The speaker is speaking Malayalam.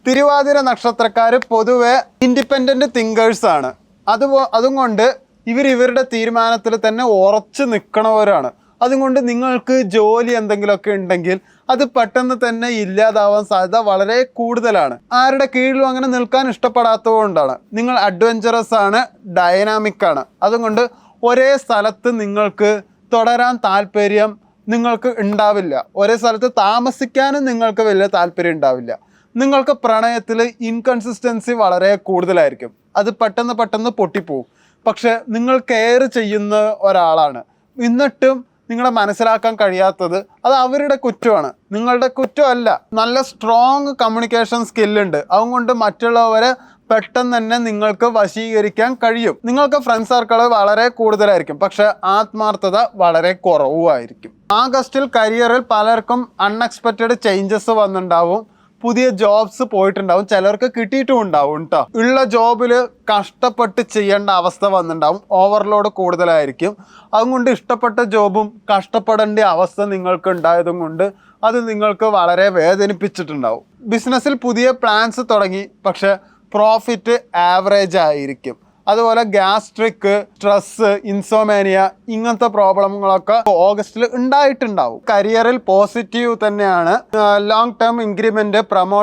തിരുവാതിര നക്ഷത്രക്കാർ പൊതുവെ ഇൻഡിപെൻഡൻറ്റ് തിങ്കേഴ്സാണ്. അതുകൊണ്ട് ഇവരുടെ തീരുമാനത്തിൽ തന്നെ ഉറച്ചു നിൽക്കണവരാണ്. അതുകൊണ്ട് നിങ്ങൾക്ക് ജോലി എന്തെങ്കിലുമൊക്കെ ഉണ്ടെങ്കിൽ അത് പെട്ടെന്ന് തന്നെ ഇല്ലാതാവാൻ സാധ്യത വളരെ കൂടുതലാണ്. ആരുടെ കീഴിലും അങ്ങനെ നിൽക്കാൻ ഇഷ്ടപ്പെടാത്തതുകൊണ്ടാണ്. നിങ്ങൾ അഡ്വഞ്ചറസ് ആണ്, ഡൈനാമിക് ആണ്. അതുകൊണ്ട് ഒരേ സ്ഥലത്ത് നിങ്ങൾക്ക് തുടരാൻ താല്പര്യം നിങ്ങൾക്ക് ഉണ്ടാവില്ല. ഒരേ സ്ഥലത്ത് താമസിക്കാനും നിങ്ങൾക്ക് വലിയ താല്പര്യം ഉണ്ടാവില്ല. നിങ്ങൾക്ക് പ്രണയത്തിൽ ഇൻകൺസിസ്റ്റൻസി വളരെ കൂടുതലായിരിക്കും. അത് പെട്ടെന്ന് പൊട്ടിപ്പോവും. പക്ഷെ നിങ്ങൾ കെയർ ചെയ്യുന്ന ഒരാളാണ്. എന്നിട്ടും നിങ്ങളെ മനസ്സിലാക്കാൻ കഴിയാത്തത് അത് അവരുടെ കുറ്റമാണ്, നിങ്ങളുടെ കുറ്റമല്ല. നല്ല സ്ട്രോങ് കമ്മ്യൂണിക്കേഷൻ സ്കില്ലുണ്ട്. അതുകൊണ്ട് മറ്റുള്ളവരെ പെട്ടെന്ന് തന്നെ നിങ്ങൾക്ക് വശീകരിക്കാൻ കഴിയും. നിങ്ങൾക്ക് ഫ്രണ്ട് സർക്കിൾ വളരെ കൂടുതലായിരിക്കും, പക്ഷെ ആത്മാർത്ഥത വളരെ കുറവുമായിരിക്കും. ആഗസ്റ്റിൽ കരിയറിൽ പലർക്കും അൺഎക്സ്പെക്റ്റഡ് ചേഞ്ചസ് വന്നിട്ടുണ്ടാവും. പുതിയ ജോബ്സ് പോയിട്ടുണ്ടാവും, ചിലർക്ക് കിട്ടിയിട്ടും ഉണ്ടാവും കേട്ടോ. ഉള്ള ജോബിൽ കഷ്ടപ്പെട്ട് ചെയ്യേണ്ട അവസ്ഥ വന്നിട്ടുണ്ടാവും. ഓവർലോഡ് കൂടുതലായിരിക്കും. അതുകൊണ്ട് ഇഷ്ടപ്പെട്ട ജോബും കഷ്ടപ്പെടേണ്ട അവസ്ഥ നിങ്ങൾക്ക് ഉണ്ടായതും കൊണ്ട് അത് നിങ്ങൾക്ക് വളരെ വേദനിപ്പിച്ചിട്ടുണ്ടാവും. ബിസിനസ്സിൽ പുതിയ പ്ലാൻസ് തുടങ്ങി, പക്ഷെ പ്രോഫിറ്റ് ആവറേജ് ആയിരിക്കും. അതുപോലെ ഗ്യാസ്ട്രിക്, സ്ട്രെസ്, ഇൻസോമേനിയ ഇങ്ങനത്തെ പ്രോബ്ലങ്ങളൊക്കെ ഓഗസ്റ്റിൽ ഉണ്ടായിട്ടുണ്ടാവും. കരിയറിൽ പോസിറ്റീവ് തന്നെയാണ്. Long term increment, promotion